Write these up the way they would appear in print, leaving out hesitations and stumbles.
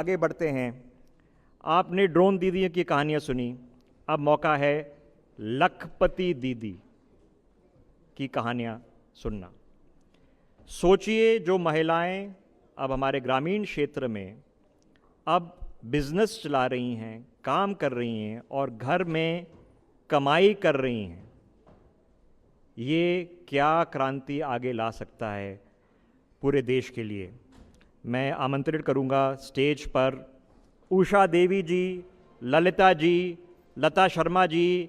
आगे बढ़ते हैं। आपने ड्रोन दीदी की कहानियाँ सुनी, अब मौका है लखपति दीदी की कहानियाँ सुनना। सोचिए, जो महिलाएं अब हमारे ग्रामीण क्षेत्र में अब बिजनेस चला रही हैं, काम कर रही हैं और घर में कमाई कर रही हैं, ये क्या क्रांति आगे ला सकता है पूरे देश के लिए। मैं आमंत्रित करूंगा स्टेज पर उषा देवी जी, ललिता जी, लता शर्मा जी।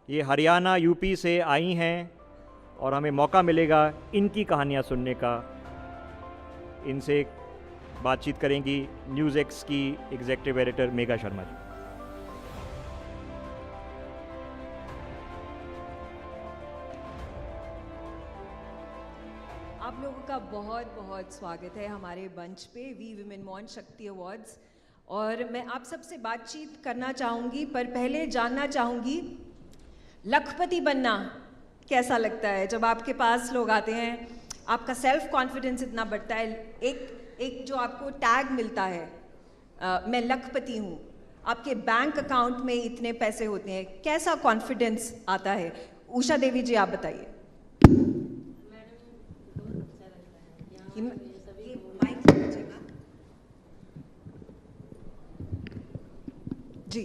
ये हरियाणा यूपी से आई हैं और हमें मौका मिलेगा इनकी कहानियाँ सुनने का। इनसे बातचीत करेंगी न्यूज़ एक्स की एग्जीक्यूटिव एडिटर मेघा शर्मा जी। आप लोगों का बहुत बहुत स्वागत है हमारे मंच पे वी विमेन मॉन शक्ति अवार्ड्स। और मैं आप सबसे बातचीत करना चाहूँगी, पर पहले जानना चाहूँगी लखपति बनना कैसा लगता है जब आपके पास लोग आते हैं, आपका सेल्फ कॉन्फिडेंस इतना बढ़ता है, एक जो आपको टैग मिलता है मैं लखपति हूँ, आपके बैंक अकाउंट में इतने पैसे होते हैं, कैसा कॉन्फिडेंस आता है? उषा देवी जी, आप बताइए। जी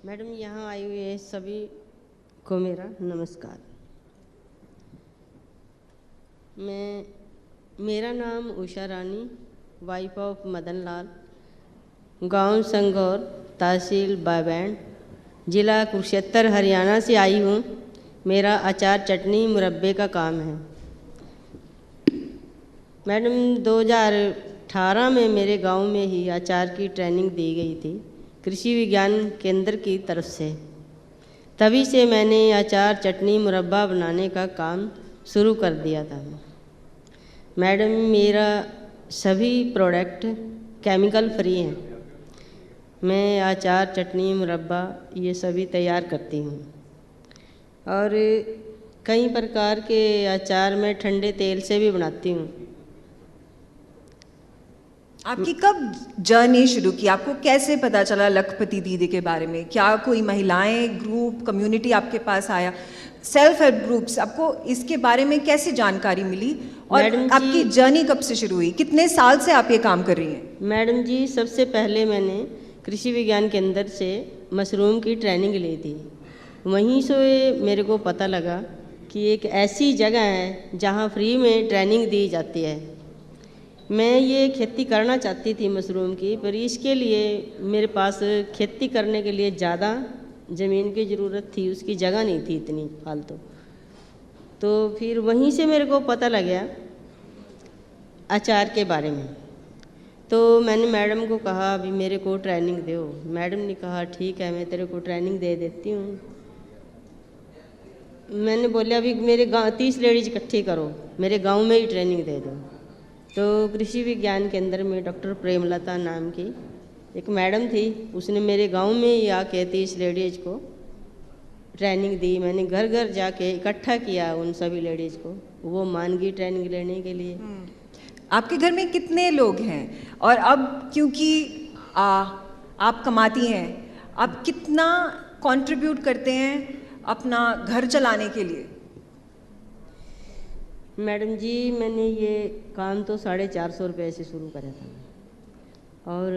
मैडम, यहाँ आए हुए सभी को मेरा नमस्कार। मेरा नाम उषा रानी, वाइफ ऑफ मदन लाल, गांव संगौर, तहसील बाबैंड, ज़िला कुरुक्षेत्र, हरियाणा से आई हूँ। मेरा अचार चटनी मुरब्बे का काम है। मैडम, 2018 में मेरे गांव में ही अचार की ट्रेनिंग दी गई थी कृषि विज्ञान केंद्र की तरफ से। तभी से मैंने अचार चटनी मुरब्बा बनाने का काम शुरू कर दिया था। मैडम, मेरा सभी प्रोडक्ट केमिकल फ्री हैं। मैं अचार चटनी मुरब्बा ये सभी तैयार करती हूँ और कई प्रकार के अचार मैं ठंडे तेल से भी बनाती हूँ। आपकी कब जर्नी शुरू की? आपको कैसे पता चला लखपति दीदी के बारे में? क्या कोई महिलाएं ग्रुप, कम्युनिटी आपके पास आया? सेल्फ हेल्प ग्रुप्स, आपको इसके बारे में कैसे जानकारी मिली? और आपकी जर्नी कब से शुरू हुई? कितने साल से आप ये काम कर रही हैं? मैडम जी, सबसे पहले मैंने कृषि विज्ञान केंद्र से मशरूम की ट्रेनिंग ली थी। वहीं से मेरे को पता लगा कि एक ऐसी जगह है जहाँ फ्री में ट्रेनिंग दी जाती है। मैं ये खेती करना चाहती थी मशरूम की, पर इसके लिए मेरे पास खेती करने के लिए ज़्यादा ज़मीन की ज़रूरत थी, उसकी जगह नहीं थी इतनी फालतू। तो फिर वहीं से मेरे को पता लग गया अचार के बारे में। तो मैंने मैडम को कहा अभी मेरे को ट्रेनिंग दो। मैडम ने कहा ठीक है, मैं तेरे को ट्रेनिंग दे देती हूँ। मैंने बोला अभी मेरे गाँव 30 लेडीज इकट्ठी करो, मेरे गाँव में ही ट्रेनिंग दे दो। तो कृषि विज्ञान केंद्र में डॉक्टर प्रेमलता नाम की एक मैडम थी, उसने मेरे गांव में ही आके 30 लेडीज़ को ट्रेनिंग दी। मैंने घर घर जाके इकट्ठा किया उन सभी लेडीज़ को, वो मान गई ट्रेनिंग लेने के लिए। आपके घर में कितने लोग हैं? और अब क्योंकि आप कमाती हैं, आप कितना कंट्रीब्यूट करते हैं अपना घर चलाने के लिए? मैडम जी, मैंने ये काम तो 450 रुपये से शुरू करा था और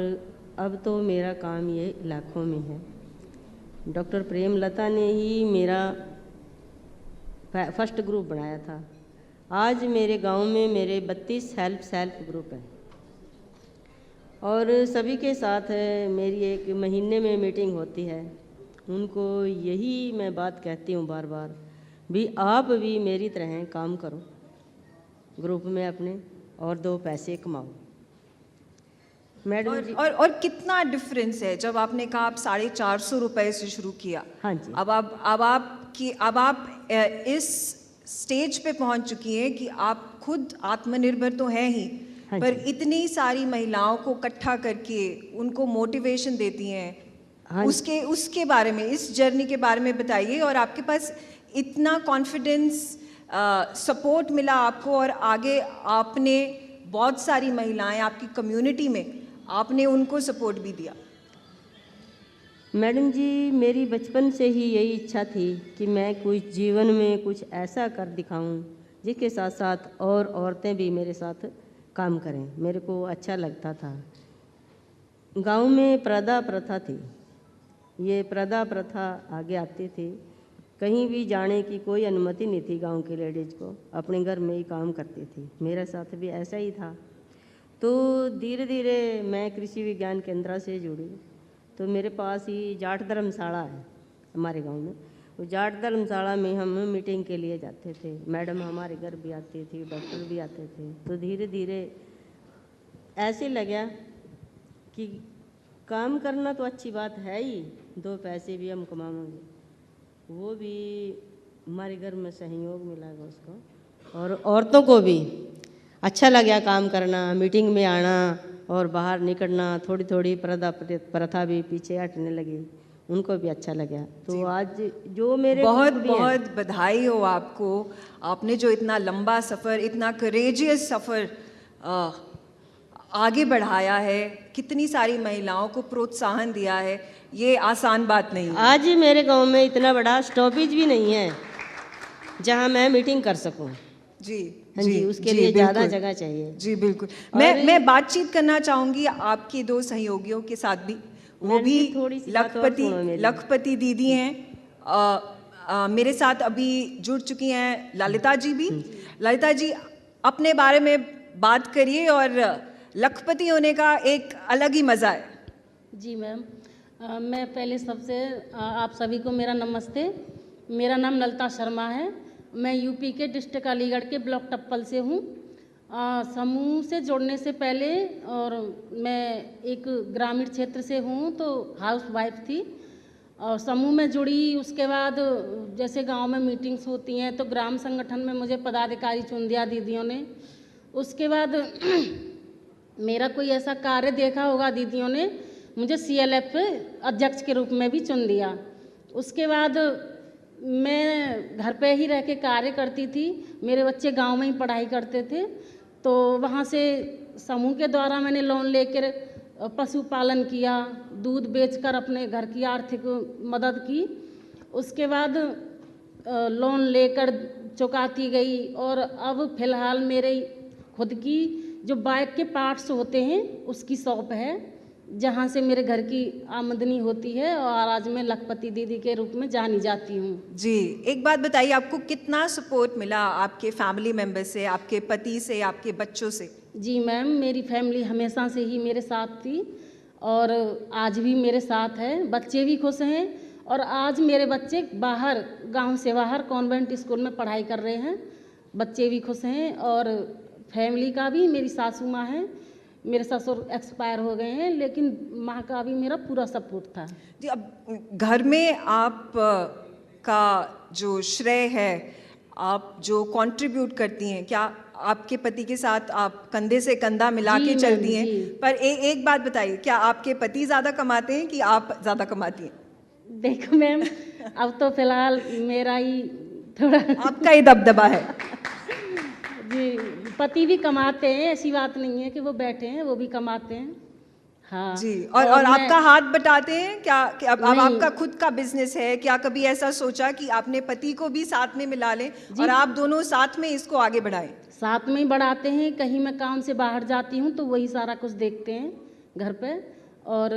अब तो मेरा काम ये लाखों में है। डॉक्टर प्रेमलता ने ही मेरा फर्स्ट ग्रुप बनाया था। आज मेरे गांव में मेरे 32 सेल्फ ग्रुप हैं और सभी के साथ मेरी एक महीने में मीटिंग होती है। उनको यही मैं बात कहती हूँ बार बार भी, आप भी मेरी तरह काम करो ग्रुप में अपने और 2 पैसे कमाओ। मैडम और कितना डिफरेंस है जब आपने कहा आप 450 रुपये से शुरू किया? हाँ जी। अब आप इस स्टेज पे पहुंच चुकी हैं कि आप खुद आत्मनिर्भर तो हैं ही, हाँ पर इतनी सारी महिलाओं को इकट्ठा करके उनको मोटिवेशन देती हैं। हाँ, उसके बारे में, इस जर्नी के बारे में बताइए। और आपके पास इतना कॉन्फिडेंस, सपोर्ट मिला आपको और आगे आपने बहुत सारी महिलाएं आपकी कम्युनिटी में आपने उनको सपोर्ट भी दिया? मैडम जी, मेरी बचपन से ही यही इच्छा थी कि मैं कुछ जीवन में कुछ ऐसा कर दिखाऊं जिसके साथ साथ और औरतें भी मेरे साथ काम करें। मेरे को अच्छा लगता था। गांव में प्रथा प्रथा थी, ये प्रथा प्रथा आगे आती थी। कहीं भी जाने की कोई अनुमति नहीं थी गांव की लेडीज़ को, अपने घर में ही काम करती थी। मेरे साथ भी ऐसा ही था। तो धीरे धीरे मैं कृषि विज्ञान केंद्र से जुड़ी। तो मेरे पास ही जाट धर्मशाला है हमारे गांव में। वो जाट धर्मशाला में हम मीटिंग के लिए जाते थे। मैडम हमारे घर भी आती थी, डॉक्टर भी आते थे। तो धीरे धीरे ऐसे लगा कि काम करना तो अच्छी बात है ही, दो पैसे भी हम कमाएंगे। वो भी हमारे घर में सहयोग मिलेगा उसको, और औरतों को भी अच्छा लगा काम करना, मीटिंग में आना और बाहर निकलना। थोड़ी थोड़ी प्रथा भी पीछे हटने लगी, उनको भी अच्छा लगा। तो आज जो मेरे बहुत भी हैं, बहुत बधाई हो आपको। आपने जो इतना लंबा सफ़र, इतना करेजियस सफ़र आगे बढ़ाया है, कितनी सारी महिलाओं को प्रोत्साहन दिया है, ये आसान बात नहीं है। आज मेरे गांव में इतना बड़ा स्टॉपेज भी नहीं है जहां मैं मीटिंग कर सकूं। जी हाँ जी, उसके जी, लिए ज़्यादा बिल्कुल। जगह चाहिए। जी बिल्कुल। मैं बातचीत करना चाहूँगी आपके दो सहयोगियों के साथ भी। वो मैडम भी जी, थोड़ी सी बात और सुनो मेरी। लखपति दीदी हैं। मेरे साथ अभी जुड़ चुकी हैं ललिता जी भी। ललिता जी, अपने बारे में बात करिए। और लखपति होने का एक अलग ही मज़ा है। जी मैम, मैं पहले सबसे आप सभी को मेरा नमस्ते। मेरा नाम ललिता शर्मा है। मैं यूपी के डिस्ट्रिक्ट अलीगढ़ के ब्लॉक टप्पल से हूँ। समूह से जुड़ने से पहले और मैं एक ग्रामीण क्षेत्र से हूँ, तो हाउस वाइफ थी और समूह में जुड़ी। उसके बाद जैसे गांव में मीटिंग्स होती हैं तो ग्राम संगठन में मुझे पदाधिकारी चुन दिया दीदियों ने। उसके बाद मेरा कोई ऐसा कार्य देखा होगा दीदियों ने, मुझे CLF अध्यक्ष के रूप में भी चुन दिया। उसके बाद मैं घर पे ही रह के कार्य करती थी। मेरे बच्चे गांव में ही पढ़ाई करते थे, तो वहाँ से समूह के द्वारा मैंने लोन लेकर पशुपालन किया, दूध बेचकर अपने घर की आर्थिक मदद की। उसके बाद लोन लेकर चुकाती गई और अब फिलहाल मेरे खुद की जो बाइक के पार्ट्स होते हैं उसकी शॉप है, जहाँ से मेरे घर की आमदनी होती है और आज मैं लखपति दीदी के रूप में जानी जाती हूँ। जी, एक बात बताइए, आपको कितना सपोर्ट मिला आपके फैमिली मेंबर से, आपके पति से, आपके बच्चों से? जी मैम, मेरी फैमिली हमेशा से ही मेरे साथ थी और आज भी मेरे साथ है। बच्चे भी खुश हैं और आज मेरे बच्चे बाहर, गांव से बाहर कॉन्वेंट स्कूल में पढ़ाई कर रहे हैं। बच्चे भी खुश हैं और फैमिली का भी, मेरी सासू माँ हैं, मेरे ससुर एक्सपायर हो गए हैं, लेकिन माँ का भी मेरा पूरा सपोर्ट था। जी, अब घर में आप का जो श्रेय है, आप जो कंट्रीब्यूट करती हैं, क्या आपके पति के साथ आप कंधे से कंधा मिला जी के मैम, चलती हैं? जी। पर एक बात बताइए, क्या आपके पति ज़्यादा कमाते हैं कि आप ज़्यादा कमाती हैं? देखो मैम, अब तो फिलहाल मेरा ही थोड़ा आपका ही दबदबा है। जी, पति भी कमाते हैं, ऐसी बात नहीं है कि वो बैठे हैं, वो भी कमाते हैं। हाँ जी, और आपका हाथ बटाते हैं क्या? कि अब नहीं। आपका खुद का बिजनेस है, क्या कभी ऐसा सोचा कि आपने पति को भी साथ में मिला लें और आप दोनों साथ में इसको आगे बढ़ाएं? साथ में ही बढ़ाते हैं। कहीं मैं काम से बाहर जाती हूँ तो वही सारा कुछ देखते हैं घर पे। और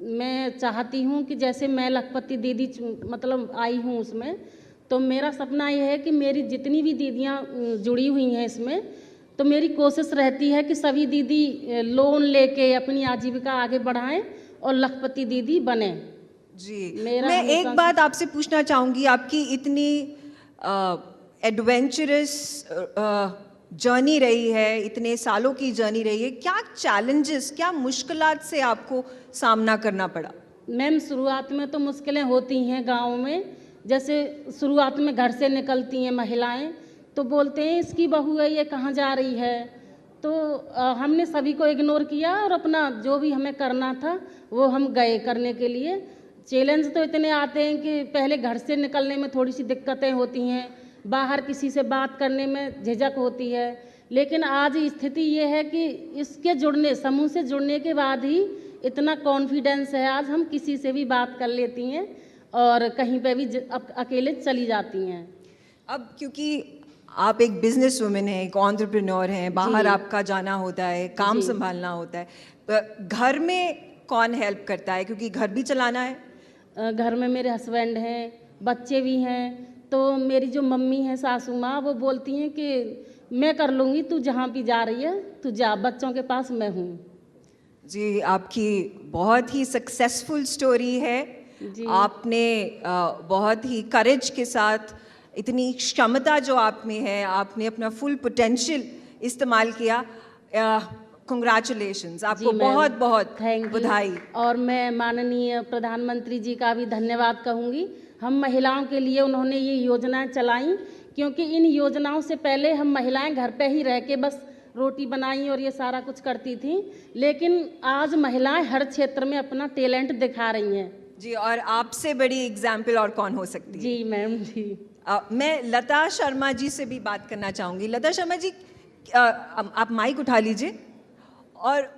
मैं चाहती हूँ कि जैसे मैं लखपति दीदी मतलब आई हूँ उसमें, तो मेरा सपना ये है कि मेरी जितनी भी दीदियाँ जुड़ी हुई हैं इसमें, तो मेरी कोशिश रहती है कि सभी दीदी लोन लेके अपनी आजीविका आगे बढ़ाएं और लखपति दीदी बने। जी, मेरा मैं हमेशा एक बात आपसे पूछना चाहूँगी, आपकी इतनी एडवेंचरस जर्नी रही है, इतने सालों की जर्नी रही है, क्या चैलेंजेस, क्या मुश्किलात से आपको सामना करना पड़ा? मैम, शुरुआत में तो मुश्किलें होती हैं गाँव में। जैसे शुरुआत में घर से निकलती हैं महिलाएं तो बोलते हैं इसकी बहू है, ये कहाँ जा रही है। तो हमने सभी को इग्नोर किया और अपना जो भी हमें करना था वो हम गए करने के लिए। चैलेंज तो इतने आते हैं कि पहले घर से निकलने में थोड़ी सी दिक्कतें होती हैं, बाहर किसी से बात करने में झिझक होती है, लेकिन आज स्थिति ये है कि इसके जुड़ने, समूह से जुड़ने के बाद ही इतना कॉन्फिडेंस है, आज हम किसी से भी बात कर लेती हैं और कहीं पे भी अकेले चली जाती हैं। अब क्योंकि आप एक बिजनेस वुमेन हैं, एक एंटरप्रेन्योर हैं, बाहर आपका जाना होता है, काम संभालना होता है, घर में कौन हेल्प करता है, क्योंकि घर भी चलाना है? घर में मेरे हस्बैंड हैं, बच्चे भी हैं, तो मेरी जो मम्मी है सासू माँ, वो बोलती हैं कि मैं कर लूँगी, तू जहाँ भी जा रही है तू जा, बच्चों के पास मैं हूँ। जी, आपकी बहुत ही सक्सेसफुल स्टोरी है। आपने बहुत ही करेज के साथ, इतनी क्षमता जो आप में है, आपने अपना फुल पोटेंशियल इस्तेमाल किया। कंग्रेचुलेशंस, आपको बहुत बहुत बधाई। और मैं माननीय प्रधानमंत्री जी का भी धन्यवाद कहूँगी। हम महिलाओं के लिए उन्होंने ये योजनाएं चलाई, क्योंकि इन योजनाओं से पहले हम महिलाएं घर पे ही रह के बस रोटी बनाई और ये सारा कुछ करती थी, लेकिन आज महिलाएं हर क्षेत्र में अपना टैलेंट दिखा रही हैं। जी, और आपसे बड़ी एग्जाम्पल और कौन हो सकती है? जी मैम जी। मैं लता शर्मा जी से भी बात करना चाहूँगी। लता शर्मा जी, आप माइक उठा लीजिए और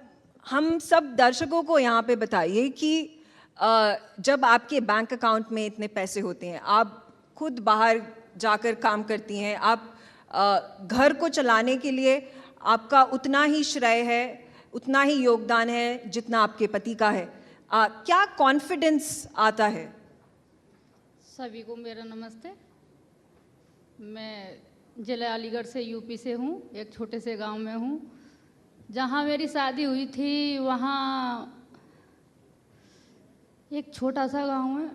हम सब दर्शकों को यहाँ पे बताइए कि जब आपके बैंक अकाउंट में इतने पैसे होते हैं, आप खुद बाहर जाकर काम करती हैं, आप घर को चलाने के लिए आपका उतना ही श्रेय है, उतना ही योगदान है जितना आपके पति का है। क्या कॉन्फिडेंस आता है? सभी को मेरा नमस्ते। मैं जिला अलीगढ़ से, यूपी से हूँ, एक छोटे से गांव में हूँ। जहाँ मेरी शादी हुई थी वहाँ एक छोटा सा गांव है,